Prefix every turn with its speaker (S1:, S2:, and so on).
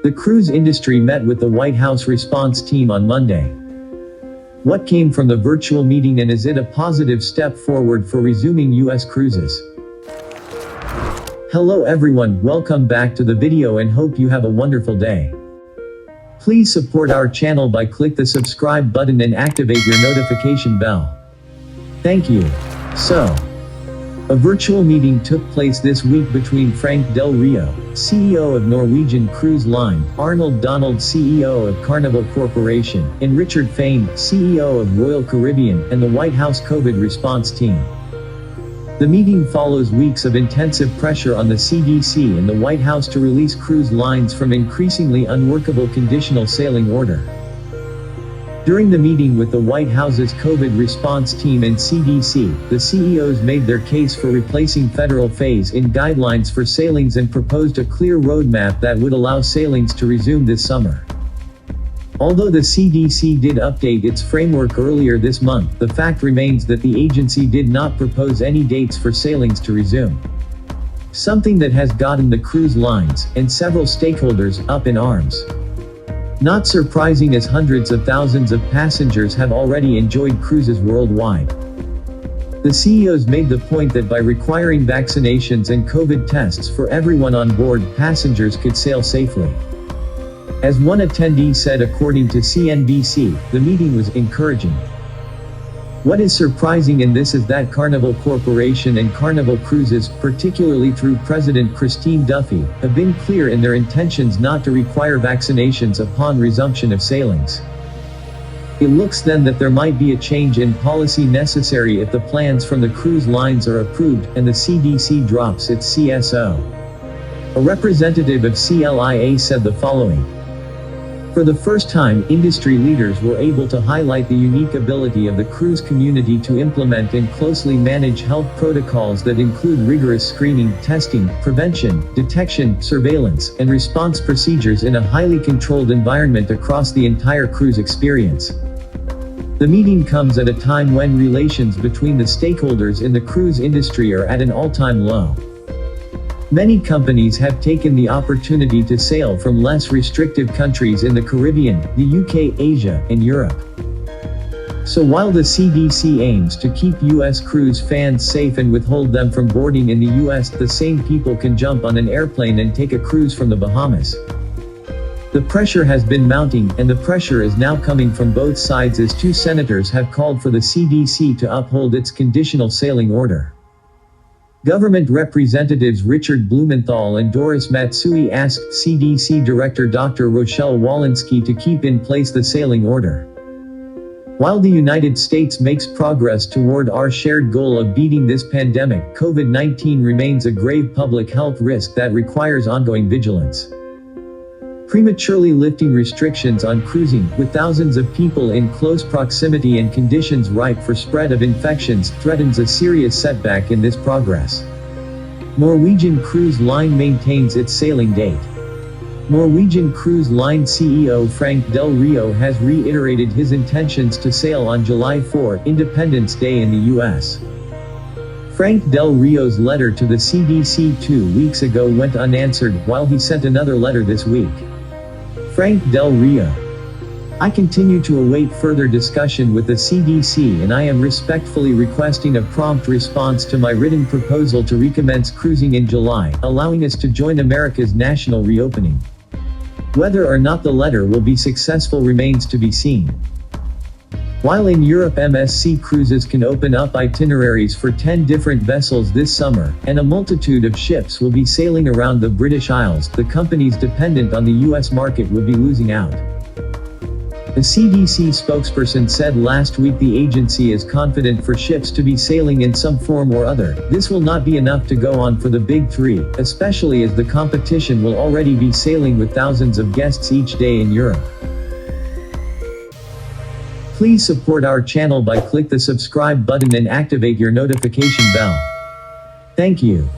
S1: The cruise industry met with the White House response team on Monday. What came from the virtual meeting, and is it a positive step forward for resuming U.S. cruises? Hello everyone, welcome back to the video and hope you have a wonderful day. Please support our channel by click the subscribe button and activate your notification bell. Thank you. So, a virtual meeting took place this week between Frank Del Rio, CEO of Norwegian Cruise Line, Arnold, CEO of Carnival Corporation, and Richard Fain, CEO of Royal Caribbean, and the White House COVID response team. The meeting follows weeks of intensive pressure on the CDC and the White House to release cruise lines from increasingly unworkable Conditional Sailing Order. During the meeting with the White House's COVID response team and CDC, the CEOs made their case for replacing federal phase-in guidelines for sailings and proposed a clear roadmap that would allow sailings to resume this summer. Although the CDC did update its framework earlier this month, the fact remains that the agency did not propose any dates for sailings to resume. Something that has gotten the cruise lines, and several stakeholders, up in arms. Not surprising, as hundreds of thousands of passengers have already enjoyed cruises worldwide. The CEOs made the point that by requiring vaccinations and COVID tests for everyone on board, passengers could sail safely. As one attendee said according to CNBC, the meeting was encouraging. What is surprising in this is that Carnival Corporation and Carnival Cruises, particularly through President Christine Duffy, have been clear in their intentions not to require vaccinations upon resumption of sailings. It looks then that there might be a change in policy necessary if the plans from the cruise lines are approved, and the CDC drops its CSO. A representative of CLIA said the following. For the first time, industry leaders were able to highlight the unique ability of the cruise community to implement and closely manage health protocols that include rigorous screening, testing, prevention, detection, surveillance, and response procedures in a highly controlled environment across the entire cruise experience. The meeting comes at a time when relations between the stakeholders in the cruise industry are at an all-time low. Many companies have taken the opportunity to sail from less restrictive countries in the Caribbean, the UK, Asia, and Europe. So while the CDC aims to keep US cruise fans safe and withhold them from boarding in the US, the same people can jump on an airplane and take a cruise from the Bahamas. The pressure has been mounting, and the pressure is now coming from both sides, as two senators have called for the CDC to uphold its Conditional Sailing Order. Government representatives Richard Blumenthal and Doris Matsui asked CDC Director Dr. Rochelle Walensky to keep in place the sailing order. While the United States makes progress toward our shared goal of beating this pandemic, COVID-19 remains a grave public health risk that requires ongoing vigilance. Prematurely lifting restrictions on cruising, with thousands of people in close proximity and conditions ripe for spread of infections, threatens a serious setback in this progress. Norwegian Cruise Line maintains its sailing date. Norwegian Cruise Line CEO Frank Del Rio has reiterated his intentions to sail on July 4, Independence Day in the U.S. Frank Del Rio's letter to the CDC 2 weeks ago went unanswered, while he sent another letter this week. Frank Del Rio. I continue to await further discussion with the CDC, and I am respectfully requesting a prompt response to my written proposal to recommence cruising in July, allowing us to join America's national reopening. Whether or not the letter will be successful remains to be seen. While in Europe MSC Cruises can open up itineraries for 10 different vessels this summer, and a multitude of ships will be sailing around the British Isles, the companies dependent on the US market will be losing out. The CDC spokesperson said last week the agency is confident for ships to be sailing in some form or other. This will not be enough to go on for the big three, especially as the competition will already be sailing with thousands of guests each day in Europe. Please support our channel by click the subscribe button and activate your notification bell. Thank you.